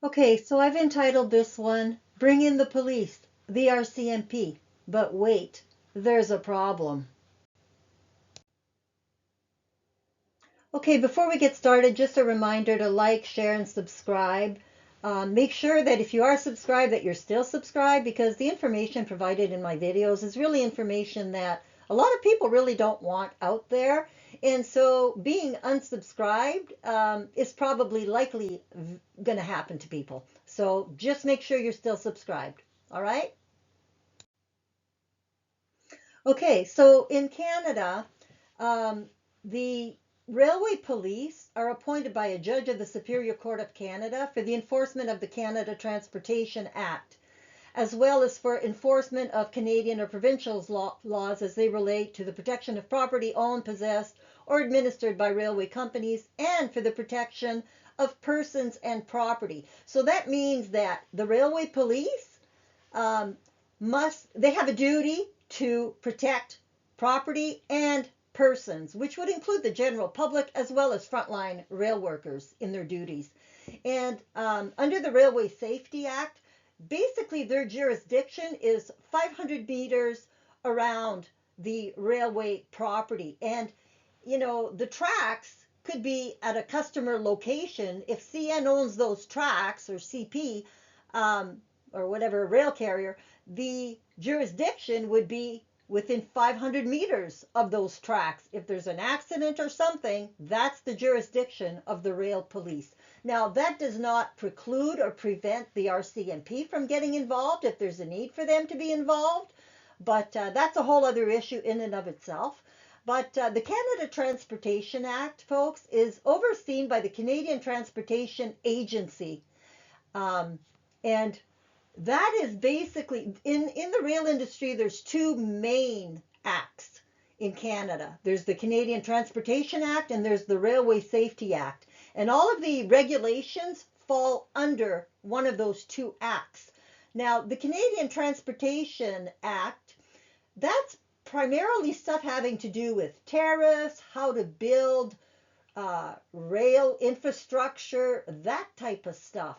Okay, so I've entitled this one, Bring in the Police, the RCMP. But wait, there's a problem. Okay, before we get started, just a reminder to like, share, and subscribe. Make sure that if you are subscribed, that you're still subscribed because the information provided in my videos is really information that a lot of people really don't want out there. And so being unsubscribed is probably likely going to happen to people. So just make sure you're still subscribed. All right? Okay, so in Canada, um, the railway police are appointed by a judge of the Superior Court of Canada for the enforcement of the Canada Transportation Act, as well as for enforcement of Canadian or provincial laws as they relate to the protection of property owned, possessed, or administered by railway companies, and for the protection of persons and property. So that means that the railway police um, they have a duty to protect property and persons, which would include the general public as well as frontline rail workers in their duties. And under the Railway Safety Act, basically their jurisdiction is 500 meters around the railway property. And, the tracks could be at a customer location. If CN owns those tracks or CP, um, or whatever rail carrier, the jurisdiction would be within 500 meters of those tracks. If there's an accident or something, that's the jurisdiction of the rail police. Now, that does not preclude or prevent the RCMP from getting involved if there's a need for them to be involved, but that's a whole other issue in and of itself. But the Canada Transportation Act, folks, is overseen by the Canadian Transportation Agency. Um, and that is basically in the rail industry, there's two main acts in Canada. There's the Canadian Transportation Act and there's the Railway Safety Act. And all of the regulations fall under one of those two acts. Now, the Canadian Transportation Act, that's primarily stuff having to do with tariffs, how to build rail infrastructure, that type of stuff.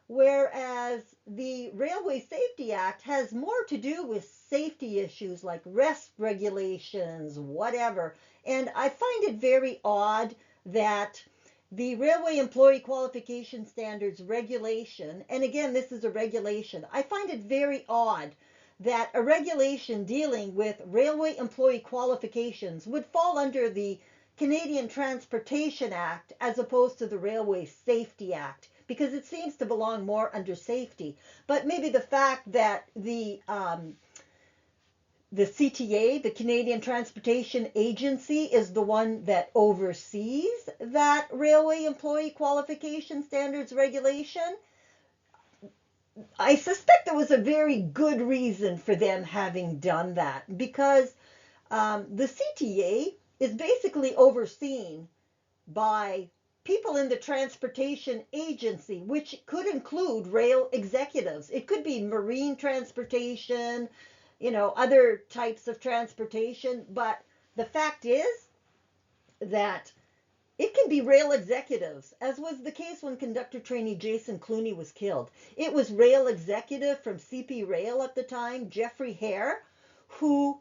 Whereas the Railway Safety Act has more to do with safety issues like rest regulations, whatever. And I find it very odd that the Railway Employee Qualification Standards regulation, and again, this is a regulation, I find it very odd that a regulation dealing with railway employee qualifications would fall under the Canadian Transportation Act as opposed to the Railway Safety Act because it seems to belong more under safety. But maybe the fact that the CTA, the Canadian Transportation Agency, is the one that oversees that Railway Employee Qualification Standards regulation, I suspect there was a very good reason for them having done that because the CTA is basically overseen by people in the transportation agency, which could include rail executives. It could be marine transportation, other types of transportation. But the fact is that it can be rail executives, as was the case when conductor trainee Jason Clooney was killed. It was rail executive from CP Rail at the time, Jeffrey Hare, who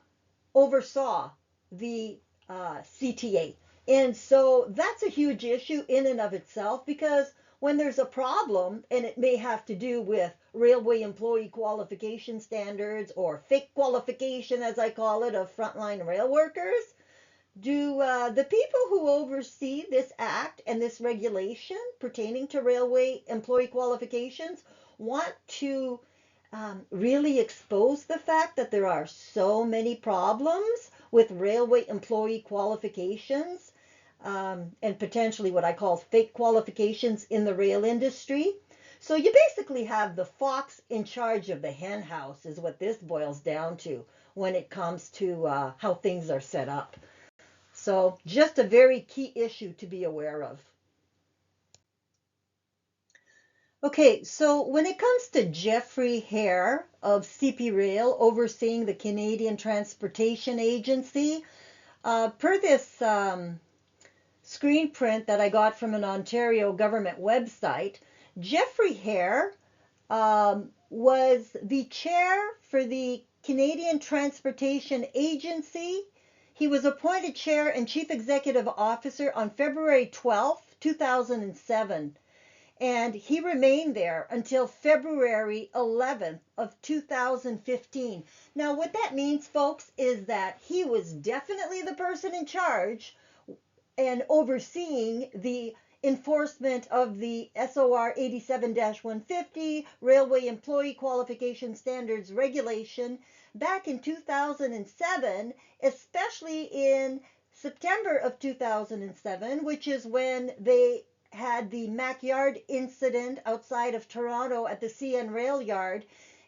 oversaw the CTA. And so that's a huge issue in and of itself because when there's a problem, and it may have to do with railway employee qualification standards or fake qualification, as I call it, of frontline rail workers, do the people who oversee this act and this regulation pertaining to railway employee qualifications want to really expose the fact that there are so many problems with railway employee qualifications and potentially what I call fake qualifications in the rail industry? So you basically have the fox in charge of the hen house, is what this boils down to when it comes to how things are set up. So just a very key issue to be aware of. Okay, so when it comes to Jeffrey Hare of CP Rail overseeing the Canadian Transportation Agency, per this screen print that I got from an Ontario government website, Jeffrey Hare was the chair for the Canadian Transportation Agency. He was appointed chair and chief executive officer on February 12th, 2007, and he remained there until February 11th of 2015. Now, what that means, folks, is that he was definitely the person in charge and overseeing the enforcement of the SOR 87-150 Railway Employee Qualification Standards Regulation back in 2007, especially in September of 2007, which is when they had the Mackyard incident outside of Toronto at the CN Rail Yard,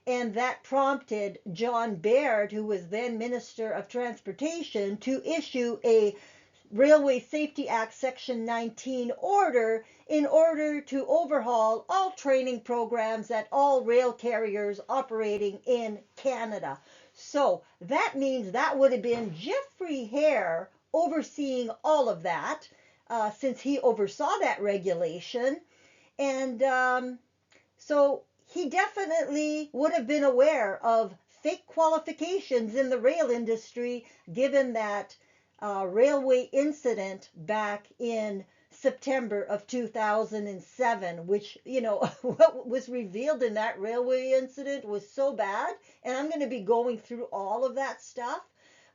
and that prompted John Baird, who was then Minister of Transportation, to issue a Railway Safety Act Section 19 order in order to overhaul all training programs at all rail carriers operating in Canada. So that means that would have been Jeffrey Hare overseeing all of that, since he oversaw that regulation. And so he definitely would have been aware of fake qualifications in the rail industry, given that railway incident back in September of 2007, which, what was revealed in that railway incident was so bad. And I'm going to be going through all of that stuff.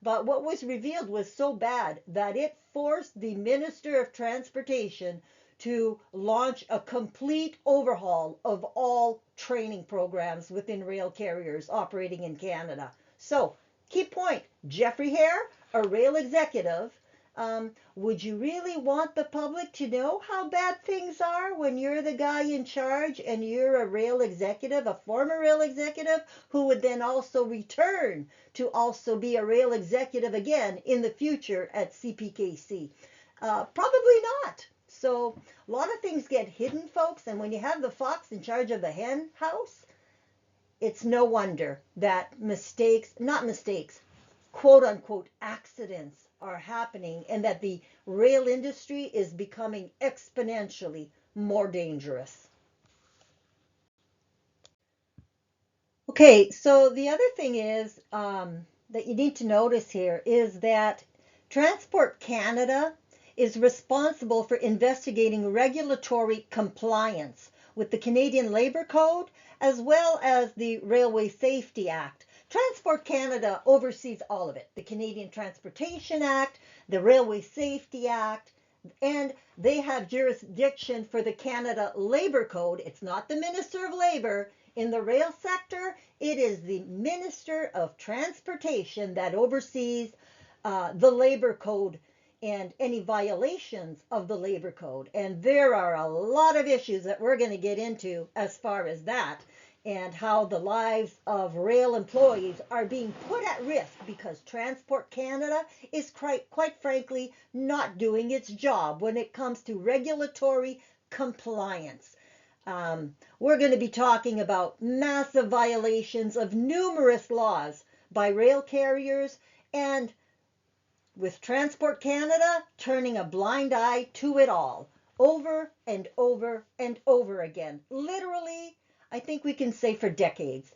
But what was revealed was so bad that it forced the Minister of Transportation to launch a complete overhaul of all training programs within rail carriers operating in Canada. So, key point, Jeffrey Hare, a rail executive. Would you really want the public to know how bad things are when you're the guy in charge and you're a rail executive, a former rail executive, who would then also return to also be a rail executive again in the future at CPKC? Probably not. So a lot of things get hidden, folks, and when you have the fox in charge of the hen house, it's no wonder that not mistakes, quote unquote accidents are happening, and that the rail industry is becoming exponentially more dangerous. Okay, so the other thing is that you need to notice here is that Transport Canada is responsible for investigating regulatory compliance with the Canadian Labour Code as well as the Railway Safety Act. Transport Canada oversees all of it, the Canadian Transportation Act, the Railway Safety Act, and they have jurisdiction for the Canada Labour Code. It's not the Minister of Labour. In the rail sector, it is the Minister of Transportation that oversees the Labour Code and any violations of the Labour Code. And there are a lot of issues that we're going to get into as far as that, and how the lives of rail employees are being put at risk because Transport Canada is quite frankly not doing its job when it comes to regulatory compliance. We're going to be talking about massive violations of numerous laws by rail carriers, and with Transport Canada turning a blind eye to it all, over and over and over again. Literally, I think we can say for decades.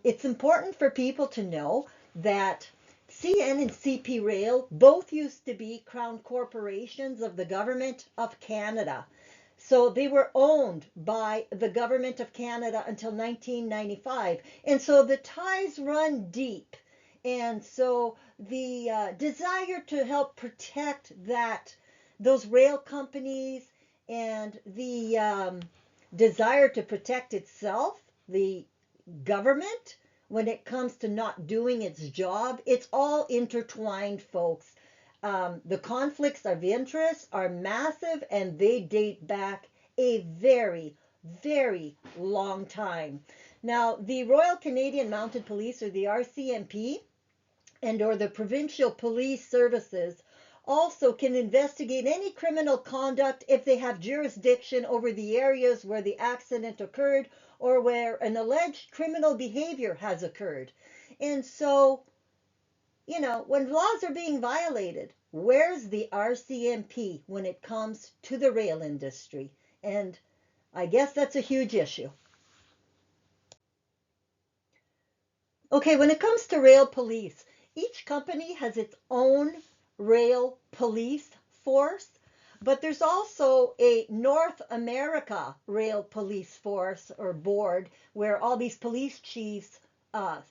It's important for people to know that CN and CP Rail both used to be crown corporations of the Government of Canada. So they were owned by the Government of Canada until 1995. And so the ties run deep. And so the desire to help protect those rail companies, and the desire to protect itself, the government, when it comes to not doing its job, it's all intertwined, folks. The conflicts of interest are massive, and they date back a very, very long time. Now, the Royal Canadian Mounted Police, or the RCMP, or the Provincial Police Services, also can investigate any criminal conduct if they have jurisdiction over the areas where the accident occurred or where an alleged criminal behavior has occurred. And so, when laws are being violated, where's the RCMP when it comes to the rail industry? And I guess that's a huge issue. Okay, when it comes to rail police, each company has its own rail police force, but there's also a North America Rail Police Force or board where all these police chiefs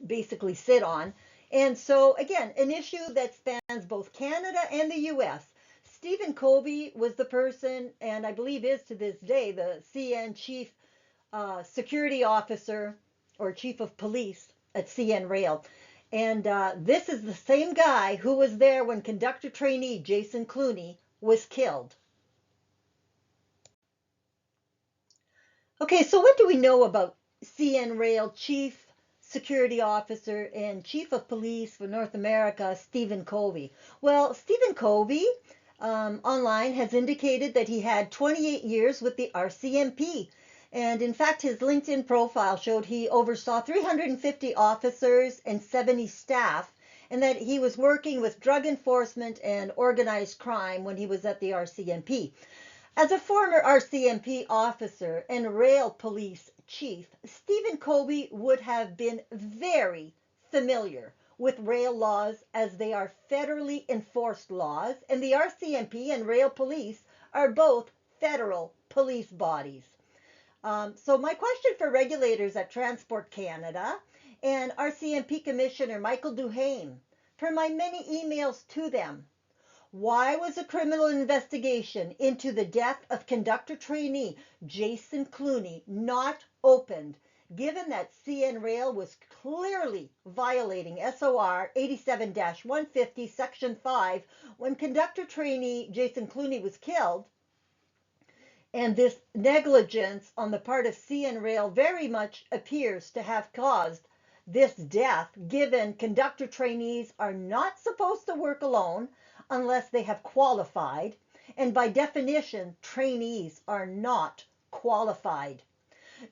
basically sit on. And so, again, an issue that spans both Canada and the US. Stephen Covey was the person, and I believe is to this day, the CN chief security officer or chief of police at CN Rail. And this is the same guy who was there when conductor trainee Jason Clooney was killed. Okay, so what do we know about CN Rail Chief Security Officer and Chief of Police for North America, Stephen Covey? Well, Stephen Covey online has indicated that he had 28 years with the RCMP. And in fact, his LinkedIn profile showed he oversaw 350 officers and 70 staff, and that he was working with drug enforcement and organized crime when he was at the RCMP. As a former RCMP officer and rail police chief, Stephen Covey would have been very familiar with rail laws as they are federally enforced laws, and the RCMP and rail police are both federal police bodies. So my question for regulators at Transport Canada and RCMP Commissioner Michael Duhane, per my many emails to them, why was a criminal investigation into the death of conductor trainee Jason Clooney not opened, given that CN Rail was clearly violating SOR 87-150 Section 5 when conductor trainee Jason Clooney was killed? And this negligence on the part of CN Rail very much appears to have caused this death, given conductor trainees are not supposed to work alone unless they have qualified, and by definition, trainees are not qualified.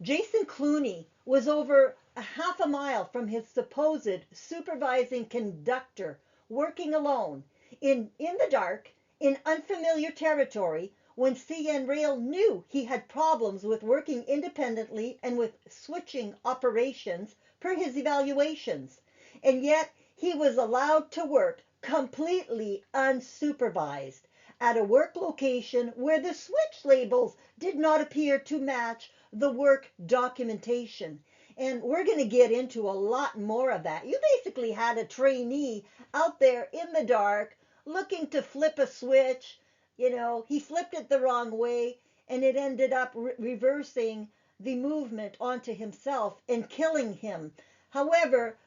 Jason Clooney was over a half a mile from his supposed supervising conductor, working alone in the dark in unfamiliar territory when CN Rail knew he had problems with working independently and with switching operations per his evaluations. And yet he was allowed to work completely unsupervised at a work location where the switch labels did not appear to match the work documentation. And we're going to get into a lot more of that. You basically had a trainee out there in the dark looking to flip a switch. He flipped it the wrong way, and it ended up reversing the movement onto himself and killing him. However,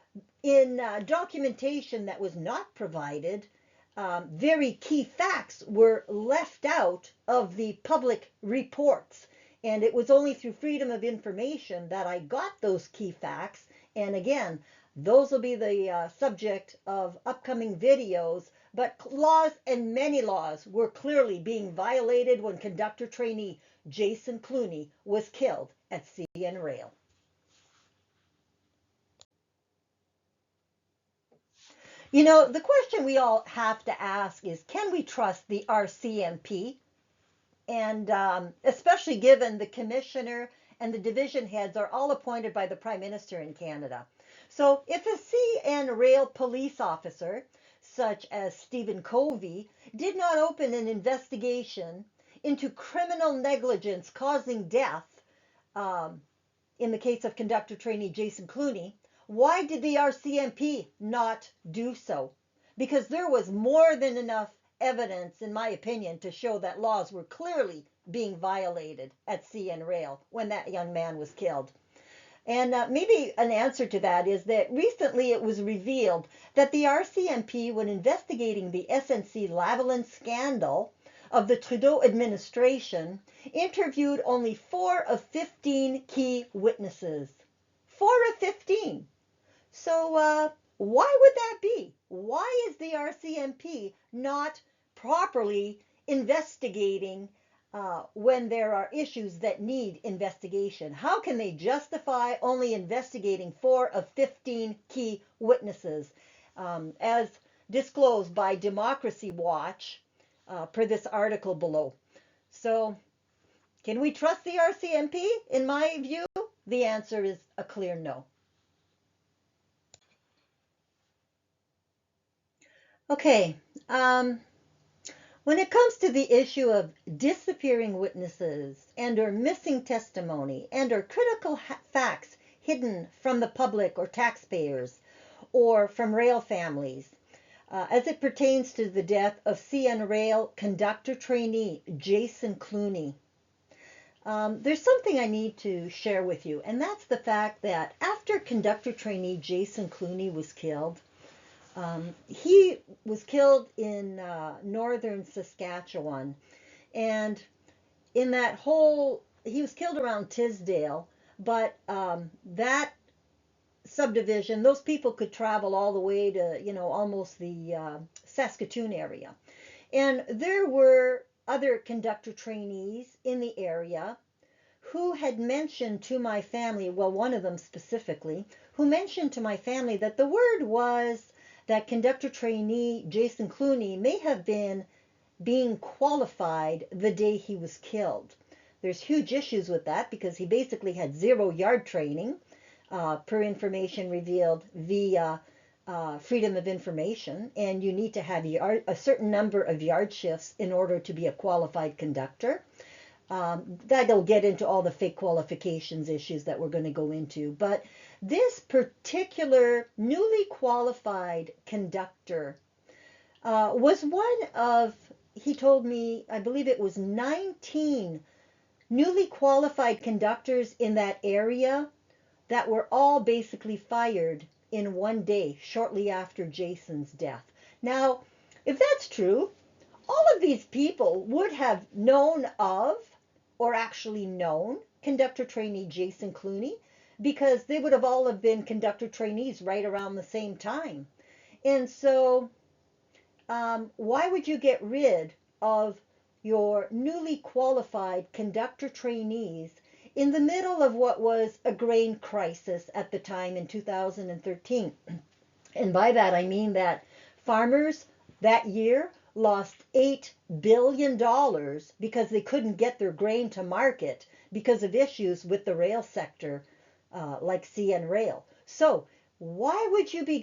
in documentation that was not provided, very key facts were left out of the public reports. And it was only through freedom of information that I got those key facts. And again, those will be the subject of upcoming videos. But laws, and many laws, were clearly being violated when conductor trainee Jason Clooney was killed at CN Rail. The question we all have to ask is, can we trust the RCMP? And especially given the commissioner and the division heads are all appointed by the Prime Minister in Canada. So if a CN Rail police officer, such as Stephen Covey, did not open an investigation into criminal negligence causing death, in the case of conductor trainee Jason Clooney, why did the RCMP not do so? Because there was more than enough evidence, in my opinion, to show that laws were clearly being violated at CN Rail when that young man was killed. And maybe an answer to that is that recently it was revealed that the RCMP, when investigating the SNC-Lavalin scandal of the Trudeau administration, interviewed only 4 of 15 key witnesses. 4 of 15. So why would that be? Why is the RCMP not properly investigating when there are issues that need investigation? How can they justify only investigating 4 of 15 key witnesses, as disclosed by Democracy Watch per this article below? So Can we trust the RCMP? In my view, the answer is a clear no. Okay, when it comes to the issue of disappearing witnesses and or missing testimony and or critical facts hidden from the public or taxpayers or from rail families, as it pertains to the death of CN Rail conductor trainee Jason Clooney, there's something I need to share with you, and that's the fact that after conductor trainee Jason Clooney was killed, he was killed in northern Saskatchewan, and in that whole, he was killed around Tisdale, but that subdivision, those people could travel all the way to, almost the Saskatoon area. And there were other conductor trainees in the area who had mentioned to my family, well, one of them specifically, who mentioned to my family that the word was that conductor trainee Jason Clooney may have been being qualified the day he was killed. There's huge issues with that because he basically had 0 yard training, per information revealed via Freedom of Information, and you need to have a certain number of yard shifts in order to be a qualified conductor. That'll get into all the fake qualifications issues that we're going to go into. But this particular newly qualified conductor was one of, he told me, I believe it was 19 newly qualified conductors in that area that were all basically fired in one day shortly after Jason's death. Now, if that's true, all of these people would have known of or actually known conductor trainee Jason Clooney because they would have all have been conductor trainees right around the same time. And so why would you get rid of your newly qualified conductor trainees in the middle of what was a grain crisis at the time in 2013? And by that I mean that farmers that year lost $8 billion because they couldn't get their grain to market because of issues with the rail sector, like CN Rail. So why would you be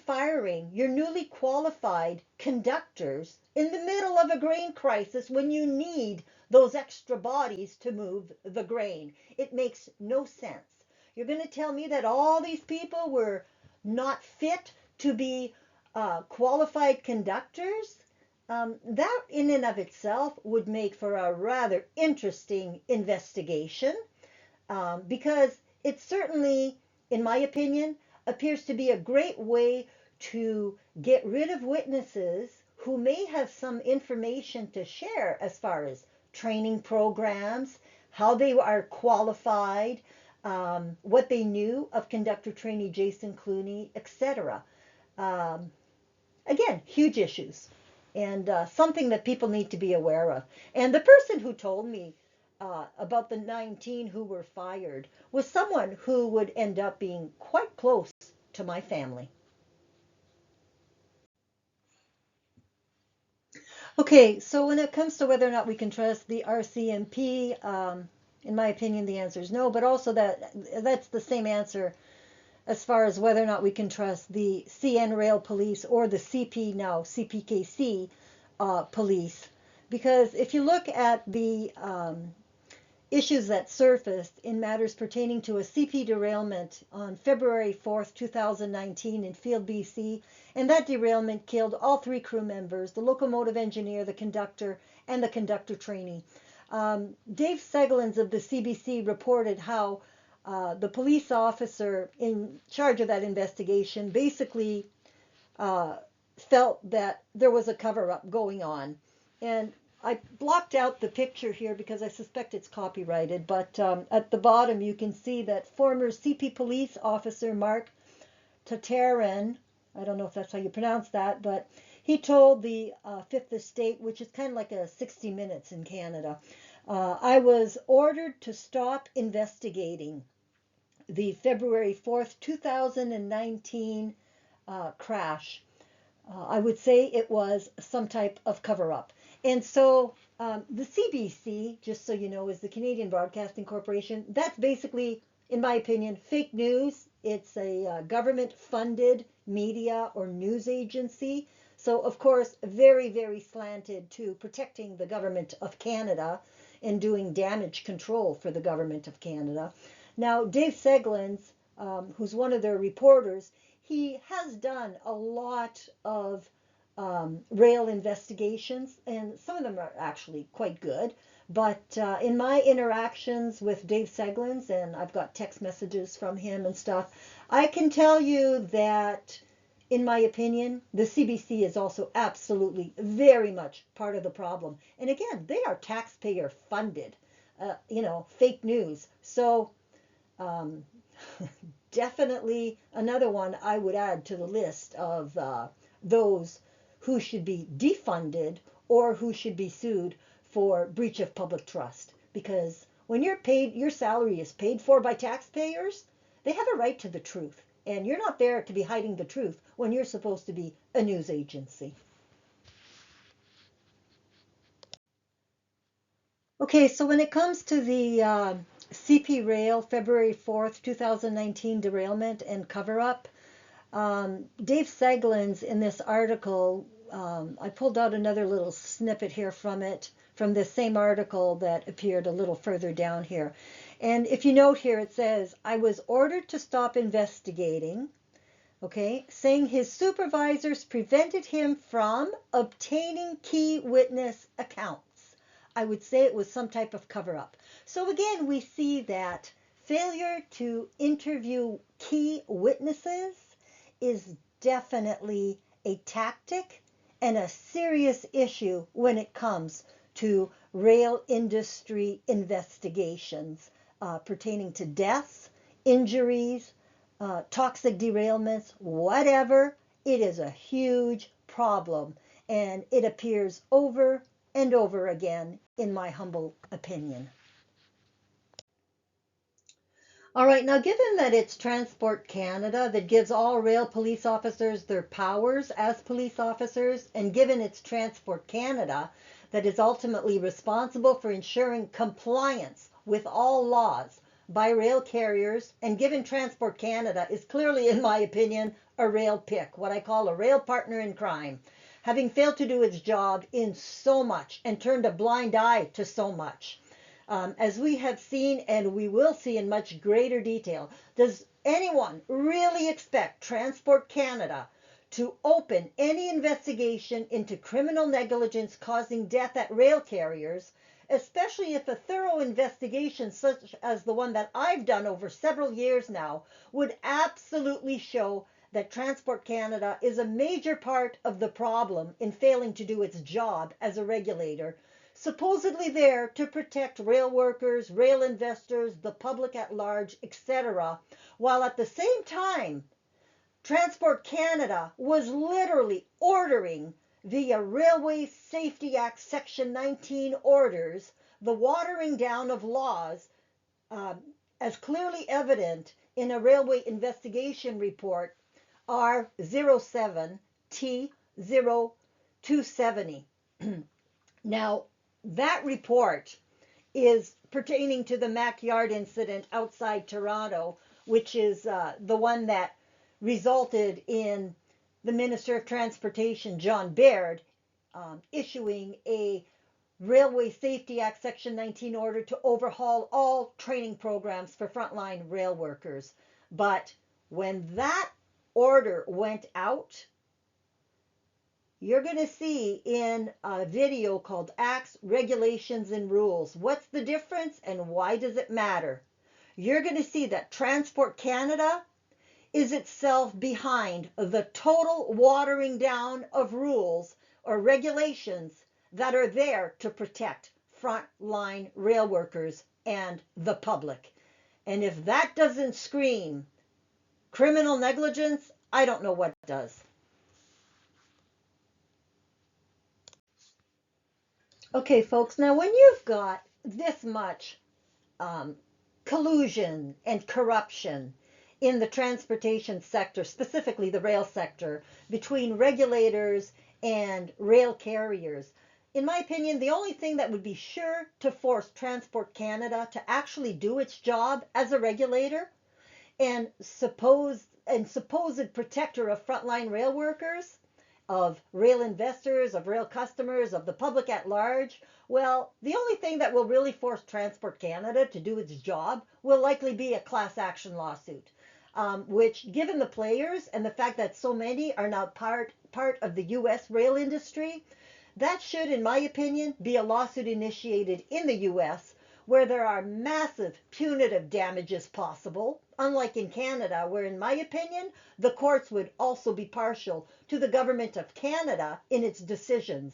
firing your newly qualified conductors in the middle of a grain crisis when you need those extra bodies to move the grain? It makes no sense. You're going to tell me that all these people were not fit to be qualified conductors? That in and of itself would make for a rather interesting investigation, because it certainly, in my opinion, appears to be a great way to get rid of witnesses who may have some information to share as far as training programs, how they are qualified, what they knew of conductor trainee Jason Clooney, etc. Again, huge issues, and something that people need to be aware of. And the person who told me about the 19 who were fired was someone who would end up being quite close to my family. Okay, so when it comes to whether or not we can trust the RCMP, in my opinion, the answer is no, but also that's the same answer as far as whether or not we can trust the CN Rail Police or the CP, now CPKC, police. Because if you look at the issues that surfaced in matters pertaining to a CP derailment on February 4th, 2019 in Field, BC, and that derailment killed all 3 crew members, the locomotive engineer, the conductor, and the conductor trainee. Dave Segelins of the CBC reported how the police officer in charge of that investigation basically felt that there was a cover-up going on. And I blocked out the picture here because I suspect it's copyrighted, but at the bottom you can see that former CP police officer Mark Tatarin, I don't know if that's how you pronounce that, but he told the Fifth Estate, which is kind of like a 60 Minutes in Canada, I was ordered to stop investigating the February 4th, 2019 crash. I would say it was some type of cover-up. And so the CBC, just so you know, is the Canadian Broadcasting Corporation. That's basically, in my opinion, fake news. It's a government funded media or news agency. So, of course, very, very slanted to protecting the government of Canada and doing damage control for the government of Canada. Now, Dave Seglins, who's one of their reporters, he has done a lot of rail investigations, and some of them are actually quite good. But in my interactions with Dave Seglins, and I've got text messages from him and stuff, I can tell you that, in my opinion, the CBC is also absolutely very much part of the problem. And again, they are taxpayer funded, fake news. So um, definitely another one I would add to the list of those who should be defunded or who should be sued for breach of public trust. Because when you're paid, your salary is paid for by taxpayers, they have a right to the truth. And you're not there to be hiding the truth when you're supposed to be a news agency. Okay, so when it comes to the CP Rail February 4th, 2019 derailment and cover up, Dave Seglins in this article, I pulled out another little snippet here from it, from this same article that appeared a little further down here. And if you note here, it says, I was ordered to stop investigating, okay, saying his supervisors prevented him from obtaining key witness accounts. I would say it was some type of cover up. So again, we see that failure to interview key witnesses is definitely a tactic and a serious issue when it comes to rail industry investigations pertaining to deaths, injuries, toxic derailments, whatever. It is a huge problem, and it appears over and over again, in my humble opinion. All right, now given that it's Transport Canada that gives all rail police officers their powers as police officers, and given it's Transport Canada that is ultimately responsible for ensuring compliance with all laws by rail carriers, and given Transport Canada is clearly, in my opinion, a rail pick, what I call a rail partner in crime, having failed to do its job in so much and turned a blind eye to so much. As we have seen and we will see in much greater detail, does anyone really expect Transport Canada to open any investigation into criminal negligence causing death at rail carriers, especially if a thorough investigation such as the one that I've done over several years now would absolutely show that Transport Canada is a major part of the problem in failing to do its job as a regulator, supposedly there to protect rail workers, rail investors, the public at large, etc., while at the same time, Transport Canada was literally ordering via Railway Safety Act Section 19 orders the watering down of laws, as clearly evident in a railway investigation report R07T0270. Now, that report is pertaining to the Mac Yard incident outside Toronto, which is the one that resulted in the Minister of Transportation, John Baird, issuing a Railway Safety Act Section 19 order to overhaul all training programs for frontline rail workers. But when that order went out, you're going to see in a video called Acts, Regulations, and Rules, what's the difference and why does it matter? You're going to see that Transport Canada is itself behind the total watering down of rules or regulations that are there to protect frontline rail workers and the public. And if that doesn't scream criminal negligence, I don't know what does. Okay, folks, now when you've got this much um, collusion and corruption in the transportation sector, specifically the rail sector, between regulators and rail carriers, in my opinion, the only thing that would be sure to force Transport Canada to actually do its job as a regulator and supposed protector of frontline rail workers, of rail investors, of rail customers, of the public at large, well, the only thing that will really force Transport Canada to do its job will likely be a class action lawsuit, which, given the players and the fact that so many are now part of the U.S. rail industry, that should, in my opinion, be a lawsuit initiated in the U.S. where there are massive punitive damages possible, unlike in Canada, where, in my opinion, the courts would also be partial to the government of Canada in its decisions,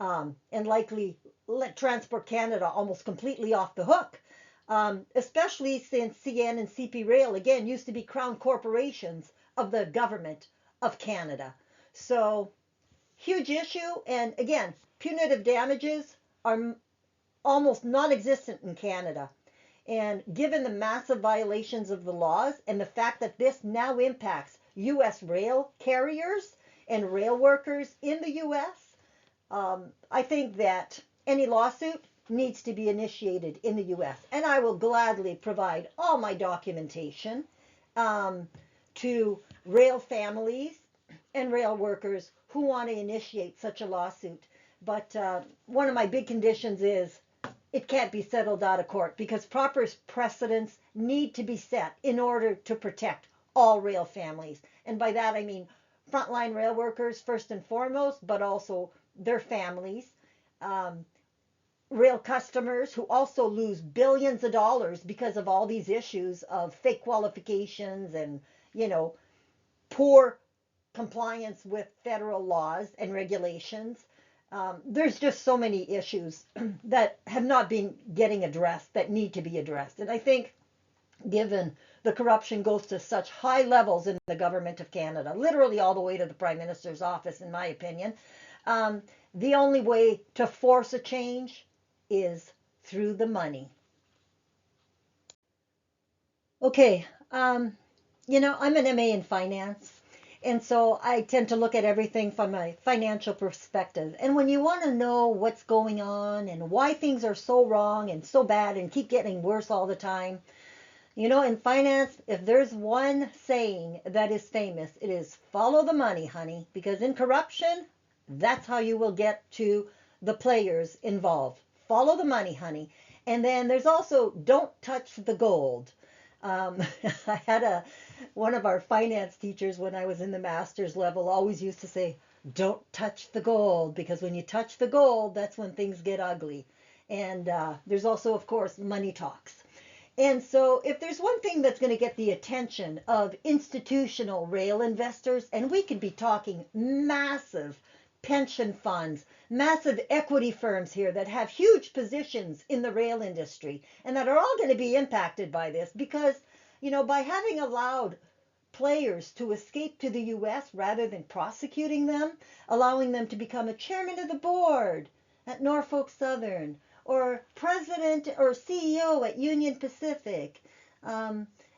and likely let Transport Canada almost completely off the hook, especially since CN and CP Rail, again, used to be crown corporations of the government of Canada. So, huge issue, and again, punitive damages are almost non-existent in Canada. And given the massive violations of the laws and the fact that this now impacts U.S. rail carriers and rail workers in the U.S., I think that any lawsuit needs to be initiated in the U.S. And I will gladly provide all my documentation to rail families and rail workers who want to initiate such a lawsuit. But one of my big conditions is it can't be settled out of court because proper precedents need to be set in order to protect all rail families. And by that I mean frontline rail workers first and foremost, but also their families, rail customers who also lose billions of dollars because of all these issues of fake qualifications and, poor compliance with federal laws and regulations. There's just so many issues that have not been getting addressed that need to be addressed. And I think given the corruption goes to such high levels in the government of Canada, literally all the way to the Prime Minister's office, in my opinion, the only way to force a change is through the money. Okay, I'm an MA in finance. And so I tend to look at everything from a financial perspective. And when you want to know what's going on and why things are so wrong and so bad and keep getting worse all the time, in finance, if there's one saying that is famous, it is follow the money, honey. Because in corruption, that's how you will get to the players involved. Follow the money, honey. And then there's also don't touch the gold. I had one of our finance teachers when I was in the master's level always used to say, don't touch the gold, because when you touch the gold, that's when things get ugly. And there's also, of course, money talks. And so if there's one thing that's going to get the attention of institutional rail investors, and we could be talking massive pension funds, massive equity firms here that have huge positions in the rail industry and that are all going to be impacted by this because, by having allowed players to escape to the US rather than prosecuting them, allowing them to become a chairman of the board at Norfolk Southern or president or CEO at Union Pacific,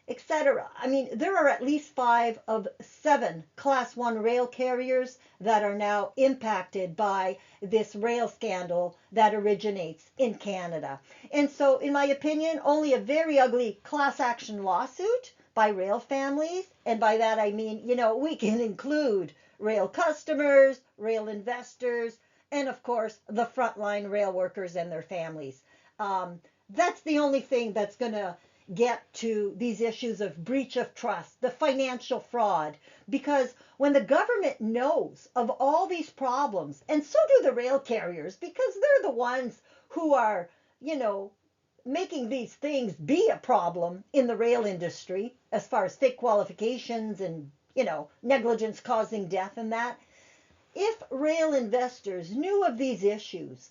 etc. I mean, there are at least 5 of 7 Class 1 rail carriers that are now impacted by this rail scandal that originates in Canada. And so, in my opinion, only a very ugly class action lawsuit by rail families, and by that I mean, we can include rail customers, rail investors, and of course, the frontline rail workers and their families. That's the only thing that's going to get to these issues of breach of trust, the financial fraud, because when the government knows of all these problems, and so do the rail carriers, because they're the ones who are, making these things be a problem in the rail industry as far as fake qualifications and, negligence causing death and that. If rail investors knew of these issues,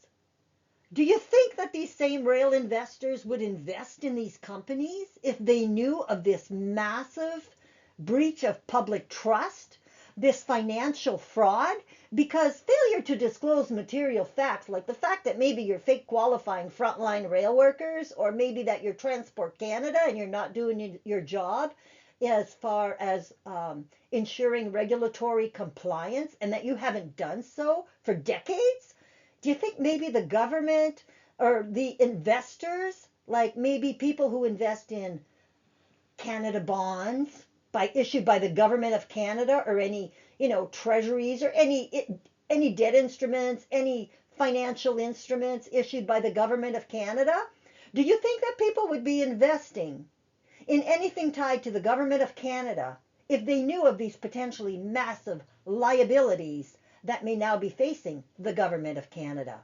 do you think that these same rail investors would invest in these companies if they knew of this massive breach of public trust, this financial fraud? Because failure to disclose material facts, like the fact that maybe you're fake qualifying frontline rail workers, or maybe that you're Transport Canada and you're not doing your job as far as ensuring regulatory compliance, and that you haven't done so for decades, Do you think maybe the government or the investors, like maybe people who invest in Canada bonds issued by the government of Canada, or any, treasuries, or any debt instruments, any financial instruments issued by the government of Canada? Do you think that people would be investing in anything tied to the government of Canada if they knew of these potentially massive liabilities that may now be facing the government of Canada?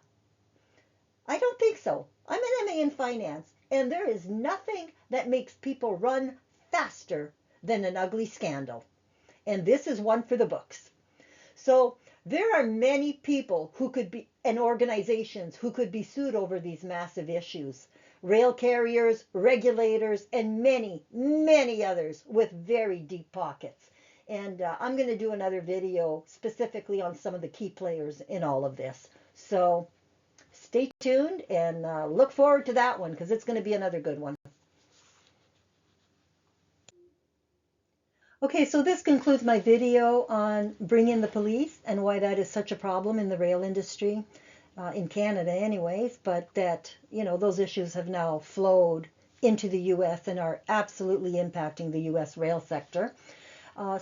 I don't think so. I'm an MA in finance, and there is nothing that makes people run faster than an ugly scandal. And this is one for the books. So there are many people who could be, and organizations who could be sued over these massive issues. Rail carriers, regulators, and many, many others with very deep pockets. And I'm going to do another video specifically on some of the key players in all of this. So stay tuned and look forward to that one, because it's going to be another good one. Okay, so this concludes my video on Bring in the Police and why that is such a problem in the rail industry, in Canada anyways, but that, those issues have now flowed into the US and are absolutely impacting the US rail sector.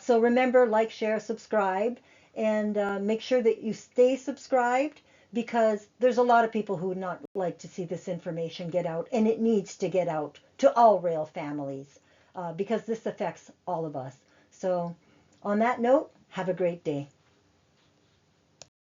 So remember, like, share, subscribe, and make sure that you stay subscribed, because there's a lot of people who would not like to see this information get out, and it needs to get out to all rail families, because this affects all of us. So on that note, have a great day.